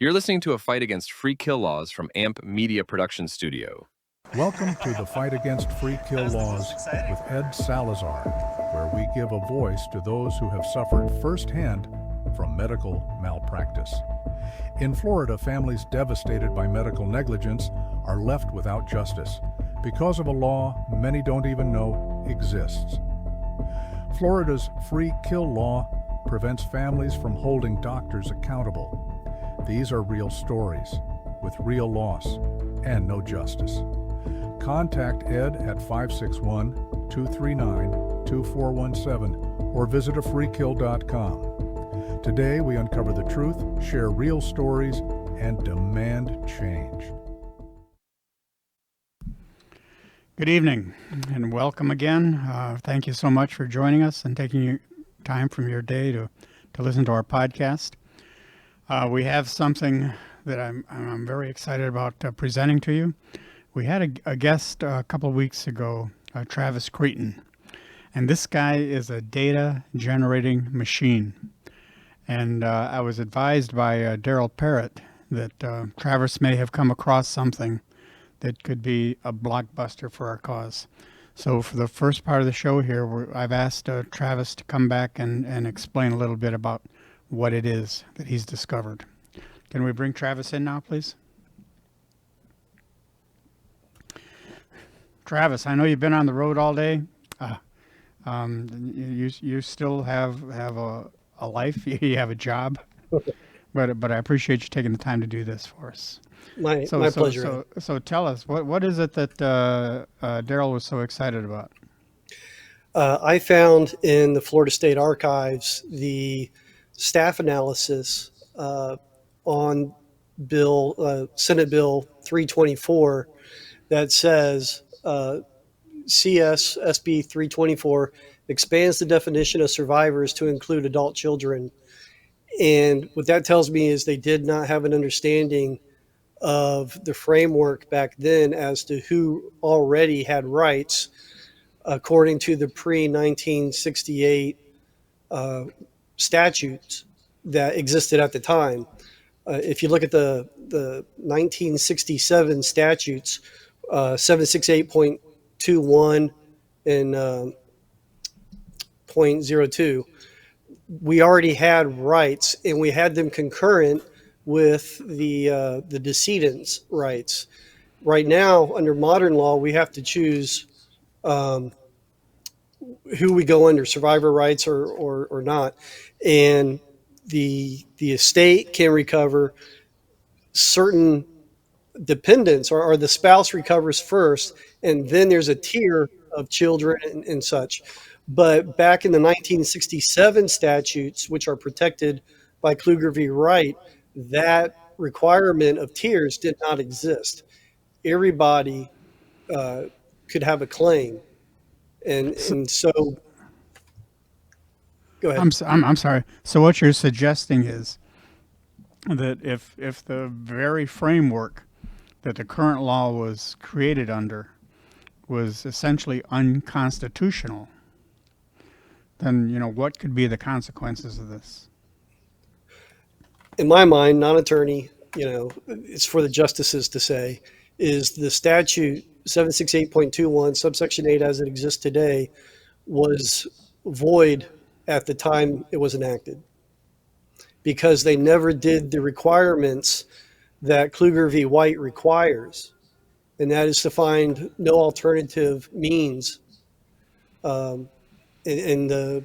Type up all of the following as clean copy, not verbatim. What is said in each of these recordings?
You're listening to a fight against free kill laws from AMP Media Production Studio. Welcome to the Fight Against Free Kill Laws with Ed Salazar, where we give a voice to those who have suffered firsthand from medical malpractice. In Florida, families devastated by medical negligence are left without justice because of a law many don't even know exists. Florida's free kill law prevents families from holding doctors accountable. These are real stories with real loss and no justice. Contact Ed at 561-239-2417 or visit afreekill.com. Today we uncover the truth, share real stories, and demand change. Good evening and welcome again. Thank you so much for joining us and taking your time from your day to listen to our podcast. We have something that I'm very excited about presenting to you. We had a guest a couple of weeks ago, Travis Creighton, and this guy is a data generating machine. And I was advised by Daryl Parrott that Travis may have come across something that could be a blockbuster for our cause. So for the first part of the show here, I've asked Travis to come back and explain a little bit about what it is that he's discovered. Can we bring Travis in now, please? Travis, I know you've been on the road all day. You still have a life. You have a job, but I appreciate you taking the time to do this for us. My pleasure. So tell us, what is it that Daryl was so excited about? I found in the Florida State Archives the staff analysis on Senate Bill 324 that says CS SB 324 expands the definition of survivors to include adult children. And what that tells me is they did not have an understanding of the framework back then as to who already had rights according to the pre-1968 statutes that existed at the time. If you look at the 1967 statutes, 768.21 and .02, we already had rights, and we had them concurrent with the decedent's rights. Right now, under modern law, we have to choose who we go under, survivor rights or not. And the estate can recover certain dependents, or the spouse recovers first, and then there's a tier of children and such. But back in the 1967 statutes, which are protected by Kluger v. Wright, that requirement of tiers did not exist. Everybody could have a claim. And so go ahead. I'm sorry. So what you're suggesting is that if the very framework that the current law was created under was essentially unconstitutional, then what could be the consequences of this? In my mind, non-attorney, it's for the justices to say, is the statute 768.21 subsection 8 as it exists today was void at the time it was enacted, because they never did the requirements that Kluger v. White requires, and that is to find no alternative means. In the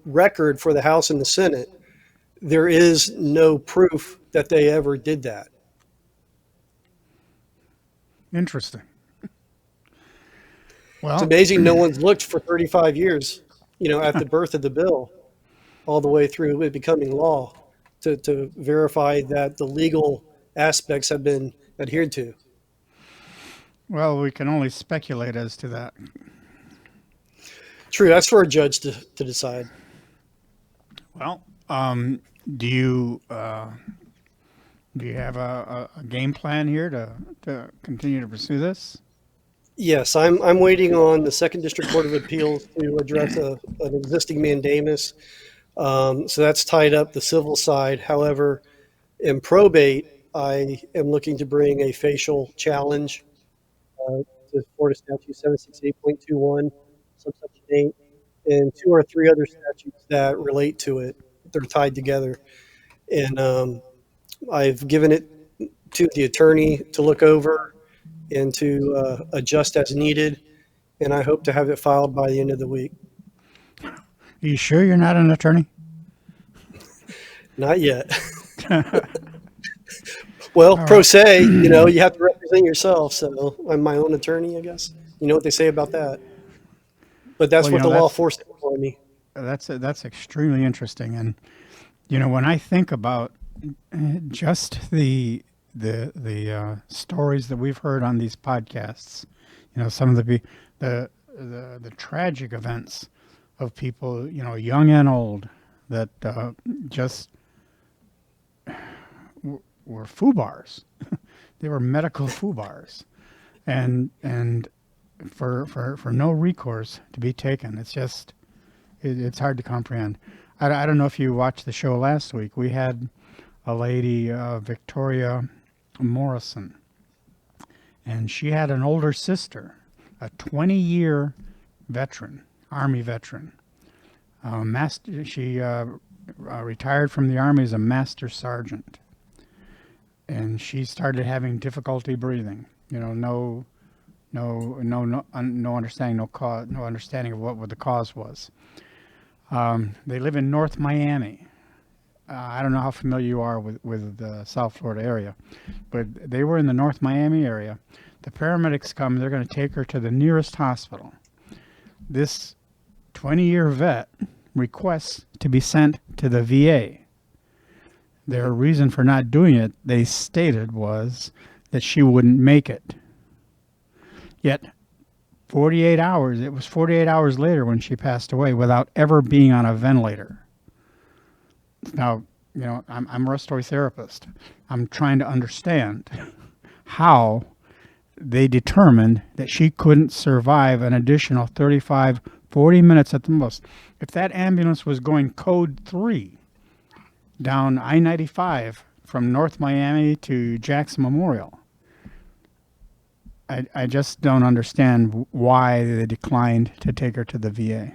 record for the House and the Senate, there is no proof that they ever did that. Interesting. Well, it's amazing no one's looked for 35 years, at the birth of the bill, all the way through it becoming law, to verify that the legal aspects have been adhered to. Well, we can only speculate as to that. True, that's for a judge to decide. Well, do you have a game plan here to continue to pursue this? Yes, I'm waiting on the Second District Court of Appeals to address an existing mandamus. So that's tied up the civil side. However, In probate, I am looking to bring a facial challenge to Florida Statute 768.21, subsection 8, and 2 or 3 other statutes that relate to it. They're tied together. And I've given it to the attorney to look over and to adjust as needed. And I hope to have it filed by the end of the week. Are you sure you're not an attorney? Not yet. Well, pro se, you have to represent yourself. So I'm my own attorney, I guess. You know what they say about that. But that's what the law forced upon me. That's extremely interesting. And, when I think about just the stories that we've heard on these podcasts, some of the tragic events of people, young and old, that just were FUBARs. They were medical FUBARs, and for no recourse to be taken. It's just it's hard to comprehend. I don't know if you watched the show last week. We had a lady, Victoria Morrison, and she had an older sister, a 20-year veteran, Army veteran. She retired from the Army as a master sergeant, and she started having difficulty breathing. No understanding, no understanding of what the cause was. They live in North Miami. I don't know how familiar you are with the South Florida area, but they were in the North Miami area. The paramedics come. They're going to take her to the nearest hospital. This 20-year vet requests to be sent to the VA. Their reason for not doing it, they stated, was that she wouldn't make it. Yet, it was 48 hours later when she passed away without ever being on a ventilator. Now, I'm a respiratory therapist. I'm trying to understand how they determined that she couldn't survive an additional 35, 40 minutes at the most. If that ambulance was going code 3 down I-95 from North Miami to Jackson Memorial, I just don't understand why they declined to take her to the VA,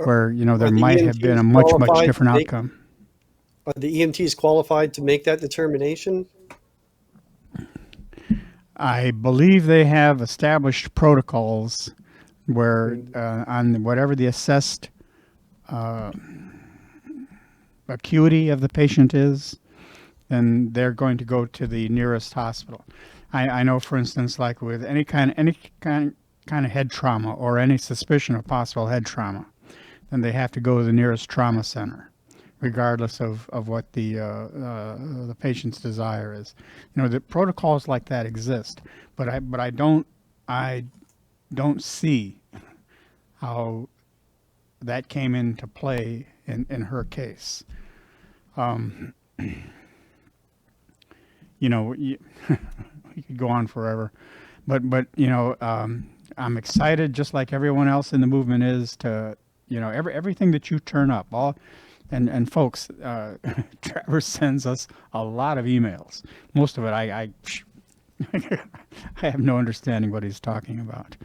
where, there might have been a much different outcome. Are the EMTs qualified to make that determination? I believe they have established protocols where on whatever the assessed acuity of the patient is, then they're going to go to the nearest hospital. I know, for instance, like with any kind of head trauma or any suspicion of possible head trauma, then they have to go to the nearest trauma center, regardless of what the patient's desire is. The protocols like that exist, but I don't see how that came into play in her case. We could go on forever, but I'm excited, just like everyone else in the movement is, to everything that you turn up. And folks, Travis sends us a lot of emails. Most of it I have no understanding what he's talking about.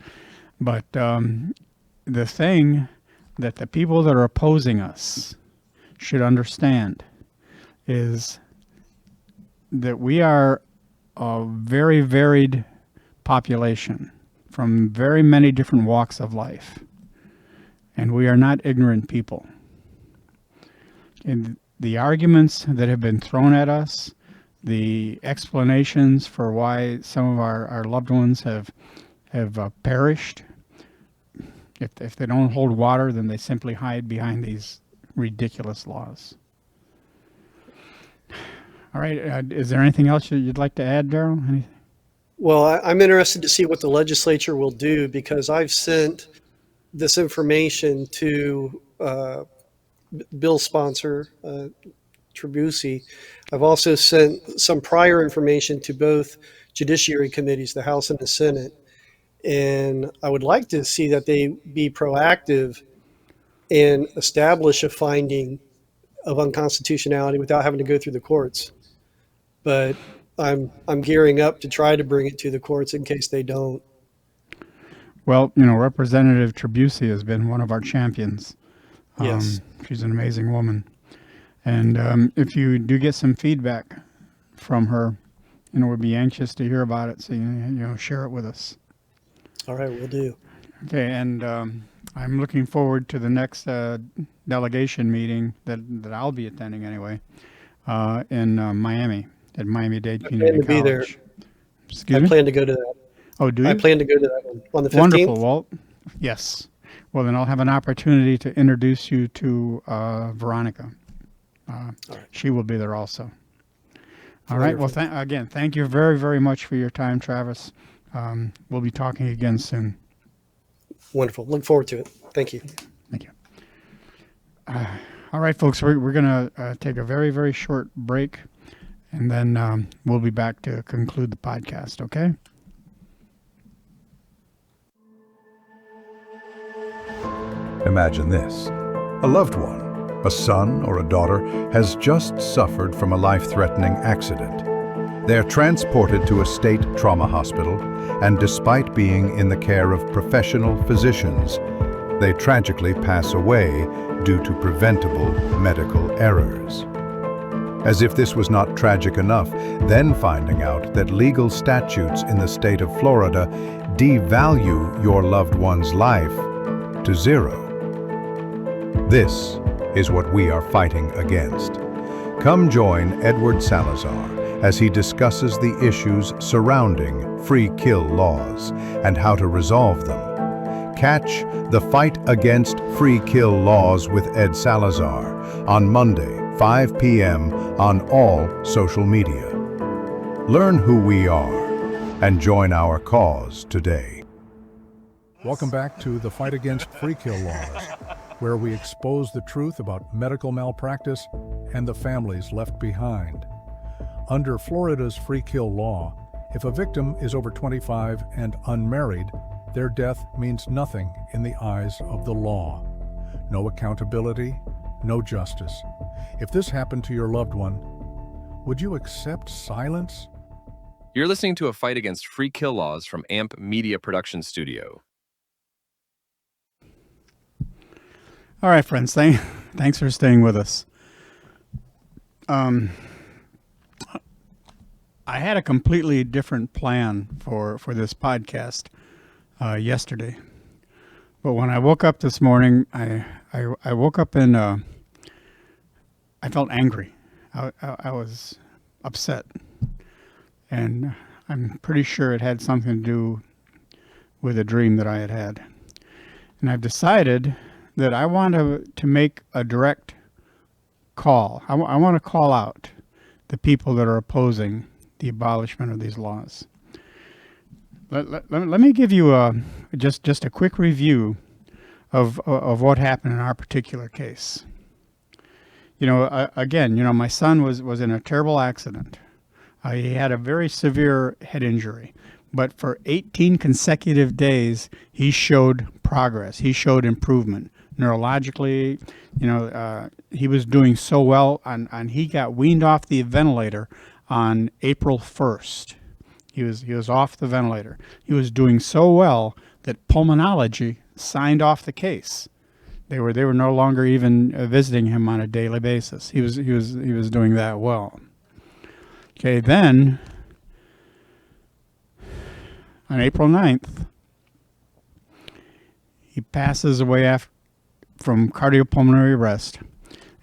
But the thing that the people that are opposing us should understand is that we are a very varied population from very many different walks of life, and we are not ignorant people. And the arguments that have been thrown at us, the explanations for why some of our loved ones have perished, if they don't hold water, then they simply hide behind these ridiculous laws. All right. Is there anything else you'd like to add, Daryl? Anything? Well, I'm interested to see what the legislature will do, because I've sent this information to bill sponsor Trabucci. I've also sent some prior information to both judiciary committees, the House and the Senate. And I would like to see that they be proactive and establish a finding of unconstitutionality without having to go through the courts. but I'm gearing up to try to bring it to the courts in case they don't. Well, Representative Tribussi has been one of our champions. Yes. She's an amazing woman. And if you do get some feedback from her, we'd be anxious to hear about it. So, share it with us. All right, we'll do. Okay, and I'm looking forward to the next delegation meeting that I'll be attending anyway, in Miami, at Miami-Dade Community to be there. College. Excuse I me? plan to go to that. Oh, do you? I plan to go to that one on the 15th. Wonderful, Walt. Yes. Well, then I'll have an opportunity to introduce you to Veronica. She will be there also. All right. Well, again, thank you very, very much for your time, Travis. We'll be talking again soon. Wonderful. Look forward to it. Thank you. Thank you. All right, folks, we're going to take a very, very short break, and then we'll be back to conclude the podcast, okay? Imagine this. A loved one, a son or a daughter, has just suffered from a life-threatening accident. They're transported to a state trauma hospital, and despite being in the care of professional physicians, they tragically pass away due to preventable medical errors. As if this was not tragic enough, then finding out that legal statutes in the state of Florida devalue your loved one's life to zero. This is what we are fighting against. Come join Edward Salazar as he discusses the issues surrounding free kill laws and how to resolve them. Catch The Fight Against Free Kill Laws with Ed Salazar on Monday, 5 p.m. on all social media. Learn who we are and join our cause today. Welcome back to The Fight Against Free Kill Laws, where we expose the truth about medical malpractice and the families left behind. Under Florida's free kill law, if a victim is over 25 and unmarried, their death means nothing in the eyes of the law. No accountability, no justice. If this happened to your loved one, would you accept silence? You're listening to A Fight Against Free Kill Laws from AMP Media Production Studio. All right, friends, thanks for staying with us. I had a completely different plan for this podcast yesterday. But when I woke up this morning, I woke up and I felt angry. I was upset. And I'm pretty sure it had something to do with a dream that I had had. And I've decided that I want to make a direct call. I want to call out the people that are opposing the abolishment of these laws. Let me give you just a quick review of what happened in our particular case. Again, my son was in a terrible accident. He had a very severe head injury, but for 18 consecutive days, he showed progress. He showed improvement. Neurologically, he was doing so well, and he got weaned off the ventilator on April 1st. He was off the ventilator. He was doing so well that pulmonology signed off the case. They were no longer even visiting him on a daily basis. He was doing that well. Okay, then on April 9th, he passes away from cardiopulmonary arrest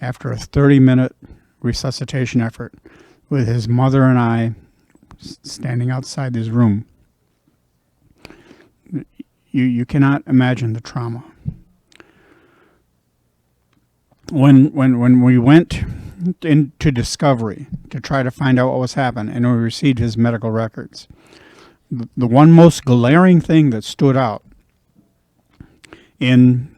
after a 30-minute resuscitation effort with his mother and I standing outside his room. You cannot imagine the trauma. When we went into discovery to try to find out what was happening, and we received his medical records, the one most glaring thing that stood out in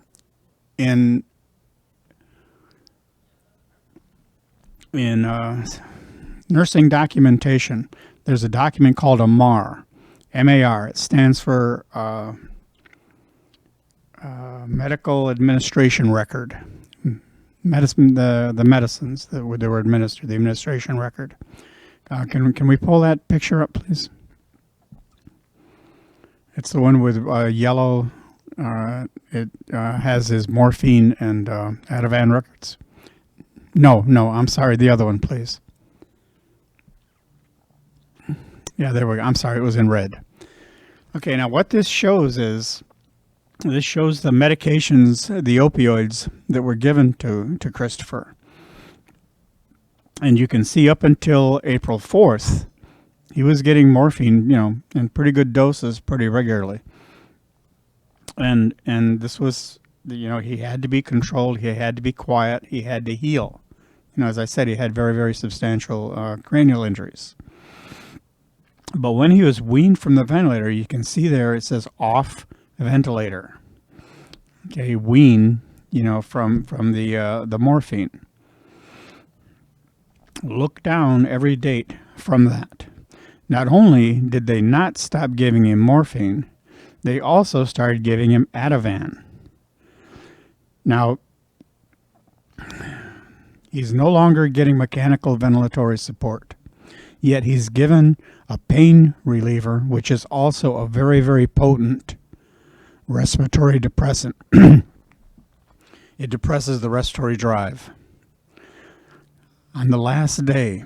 nursing documentation, there's a document called a MAR, M-A-R. It stands for Medical Administration Record. The medicines that were administered, the administration record. Can we pull that picture up, please? It's the one with yellow. It has his morphine and Ativan records. No, I'm sorry. The other one, please. Yeah, there we go. I'm sorry. It was in red. Okay, now what this shows is, this shows the medications, the opioids that were given to Christopher. And you can see up until April 4th, he was getting morphine, in pretty good doses pretty regularly. And this was, he had to be controlled, he had to be quiet, he had to heal. As I said, he had very, very substantial cranial injuries. But when he was weaned from the ventilator, you can see there it says off ventilator. Okay, wean, from the morphine. Look down every date from that. Not only did they not stop giving him morphine, they also started giving him Ativan. Now, he's no longer getting mechanical ventilatory support, yet he's given a pain reliever, which is also a very, very potent respiratory depressant. It depresses the respiratory drive. On the last day,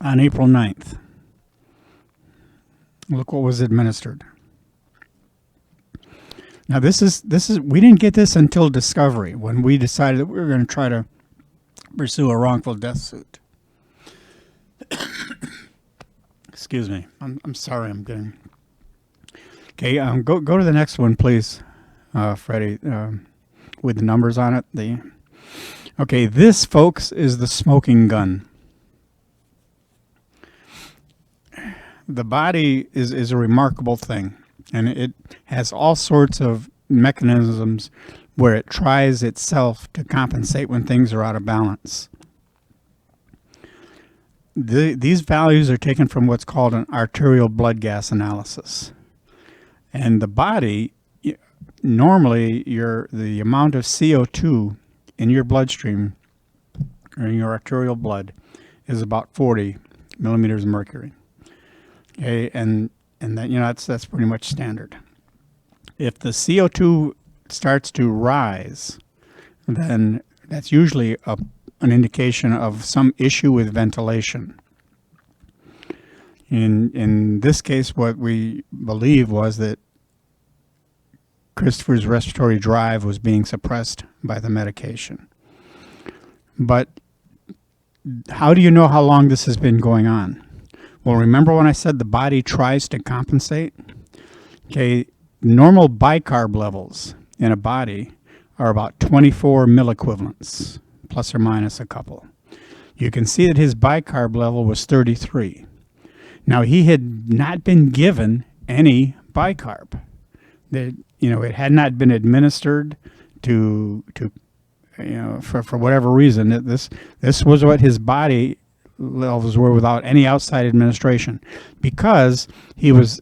on April 9th, look what was administered. Now this is we didn't get this until discovery, when we decided that we were going to try to pursue a wrongful death suit. Excuse me. I'm sorry. I'm getting. Okay. Go to the next one, please, Freddie, with the numbers on it. Okay. This, folks, is the smoking gun. The body is a remarkable thing, and it has all sorts of mechanisms where it tries itself to compensate when things are out of balance. These values are taken from what's called an arterial blood gas analysis. And the body, normally the amount of CO2 in your bloodstream, or in your arterial blood, is about 40 millimeters of mercury. Okay, and that that's pretty much standard. If the CO2 starts to rise, then that's usually an indication of some issue with ventilation. In this case, what we believe was that Christopher's respiratory drive was being suppressed by the medication. But how do you know how long this has been going on? Well, remember when I said the body tries to compensate? Okay, normal bicarb levels in a body are about 24 milliequivalents, plus or minus a couple. You can see that his bicarb level was 33. Now, he had not been given any bicarb. It had not been administered to for whatever reason. This was what his body levels were without any outside administration, because his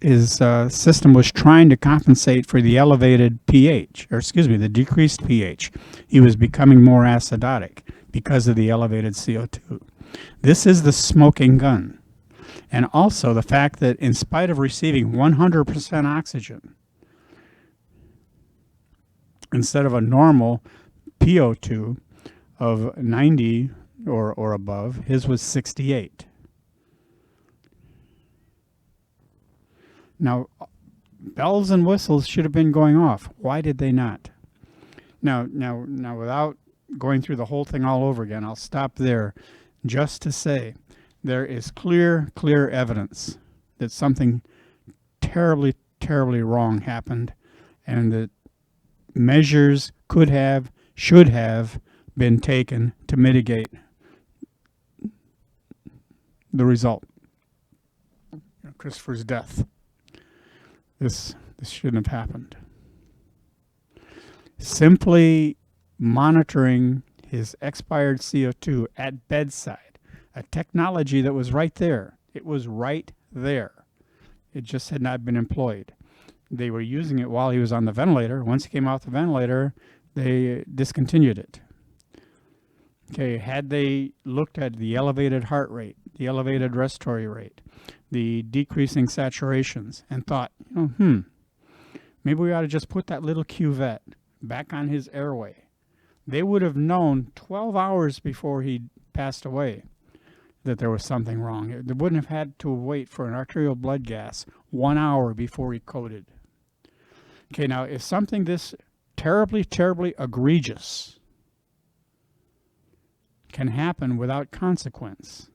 system was trying to compensate for the elevated pH, the decreased pH. He was becoming more acidotic because of the elevated CO2. This is the smoking gun. And also the fact that in spite of receiving 100% oxygen, instead of a normal PO2 of 90 or above, his was 68. Now, bells and whistles should have been going off. Why did they not? Now, without going through the whole thing all over again, I'll stop there just to say there is clear evidence that something terribly, terribly wrong happened, and that measures should have been taken to mitigate the result, Christopher's death. This shouldn't have happened. Simply monitoring his expired CO2 at bedside, a technology that was right there. It was right there. It just had not been employed. They were using it while he was on the ventilator. Once he came off the ventilator, they discontinued it. Okay, had they looked at the elevated heart rate, the elevated respiratory rate, the decreasing saturations, and thought, maybe we ought to just put that little cuvette back on his airway. They would have known 12 hours before he passed away that there was something wrong. They wouldn't have had to wait for an arterial blood gas 1 hour before he coded. Okay, now if something this terribly, terribly egregious can happen without consequence,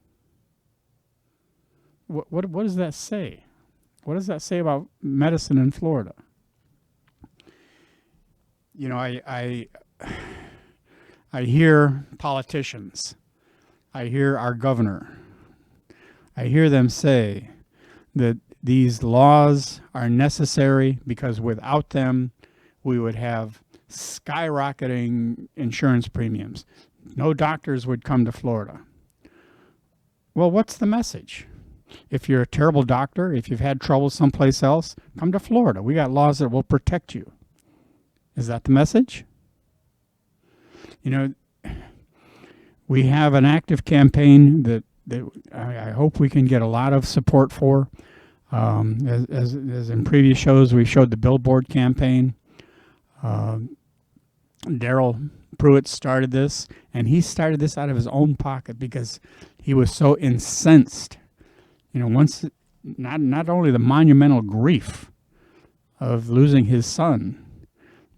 what does that say? What does that say about medicine in Florida? You know, I hear politicians, I hear our governor, I hear them say that these laws are necessary because without them we would have skyrocketing insurance premiums. No doctors would come to Florida. Well, what's the message? If you're a terrible doctor, if you've had trouble someplace else, come to Florida. We got laws that will protect you. Is that the message? You know, we have an active campaign that I hope we can get a lot of support for. As in previous shows, we showed the billboard campaign. Daryl Pruitt started this, and he started this out of his own pocket because he was so incensed. You know, once not only the monumental grief of losing his son,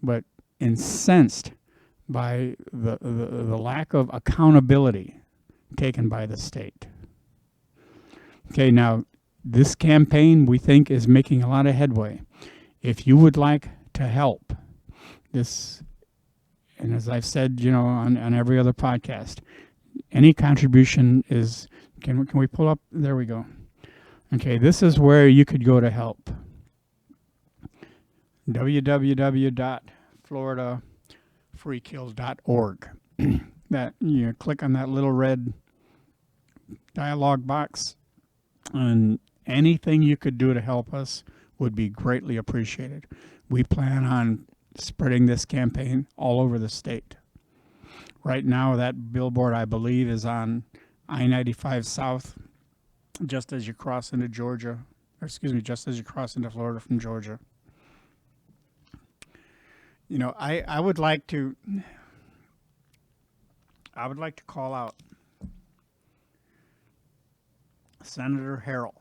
but incensed by the lack of accountability taken by the state. Okay, now this campaign we think is making a lot of headway. If you would like to help this, and as I've said, you know, on every other podcast, any contribution is, can we pull up? There we go. Okay, this is where you could go to help. www.floridafreekill.org. That you click on that little red dialog box, and anything you could do to help us would be greatly appreciated. We plan on spreading this campaign all over the state. Right now, that billboard, I believe, is on I-95 South, just as you cross into Georgia, or excuse me, just as you cross into Florida from Georgia. You know, I would like to call out Senator Harrell,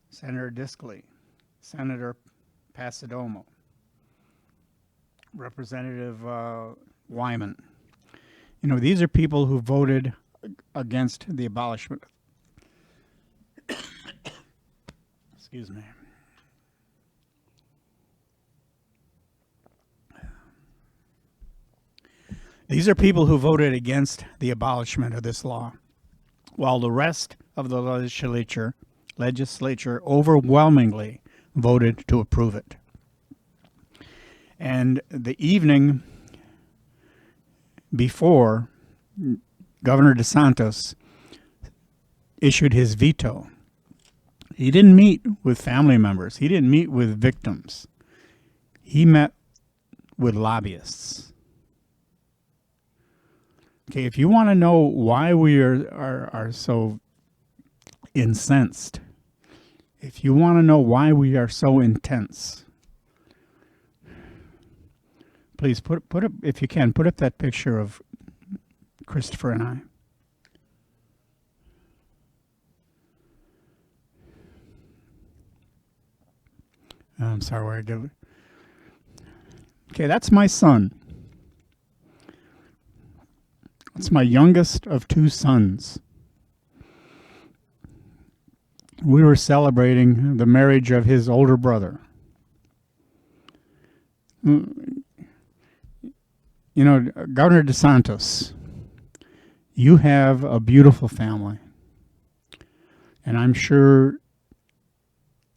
Senator Diskley, Senator Passidomo, Representative Wyman. You know, these are people who voted against the abolishment. Excuse me. These are people who voted against the abolishment of this law, while the rest of the legislature overwhelmingly voted to approve it. And the evening before, Governor DeSantis issued his veto. He didn't meet with family members. He didn't meet with victims. He met with lobbyists. Okay, if you want to know why we are so incensed, if you want to know why we are so intense, please put up, if you can, put up that picture of Christopher and I. I'm sorry, where I did it. Okay, that's my son. That's my youngest of two sons. We were celebrating the marriage of his older brother. You know, Governor DeSantis, you have a beautiful family. And I'm sure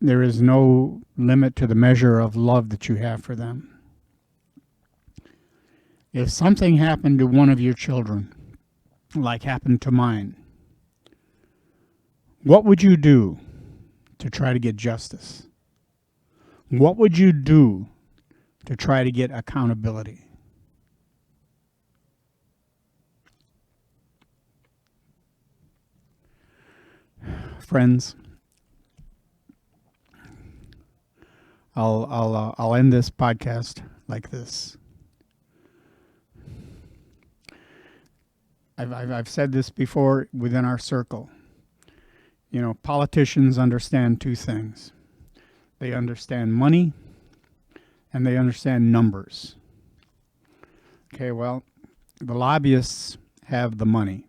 there is no limit to the measure of love that you have for them. If something happened to one of your children, like happened to mine, what would you do to try to get justice? What would you do to try to get accountability? friends, I'll end this podcast like this. I've said this before within our circle. You know, politicians understand two things. They understand money and they understand numbers. Okay, well, the lobbyists have the money.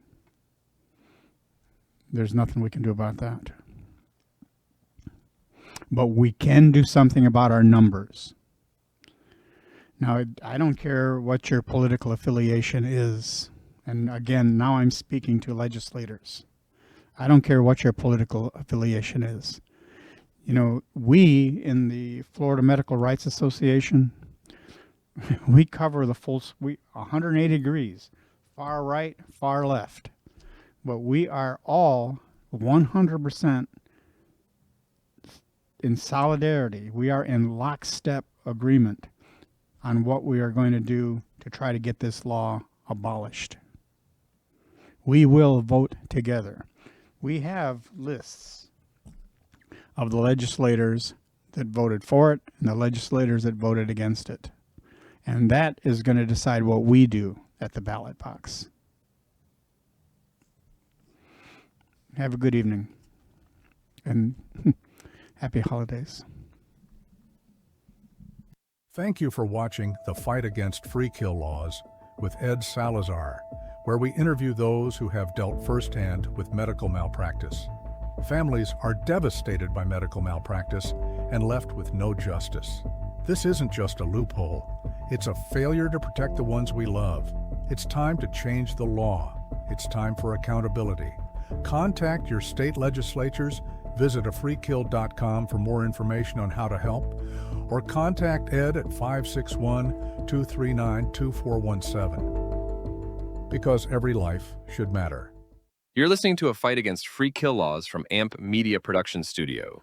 There's nothing we can do about that. But we can do something about our numbers. Now, I don't care what your political affiliation is. And again, now I'm speaking to legislators. I don't care what your political affiliation is. You know, we in the Florida Medical Rights Association, we cover the full, 180 degrees, far right, far left. But we are all 100% in solidarity. We are in lockstep agreement on what we are going to do to try to get this law abolished. We will vote together. We have lists of the legislators that voted for it and the legislators that voted against it. And that is going to decide what we do at the ballot box. Have a good evening and happy holidays. Thank you for watching The Fight Against Free Kill Laws with Ed Salazar, where we interview those who have dealt firsthand with medical malpractice. Families are devastated by medical malpractice and left with no justice. This isn't just a loophole. It's a failure to protect the ones we love. It's time to change the law. It's time for accountability. Contact your state legislatures, visit afreekill.com for more information on how to help, or contact Ed at 561-239-2417. Because every life should matter. You're listening to A Fight Against Free Kill Laws from AMP Media Production Studio.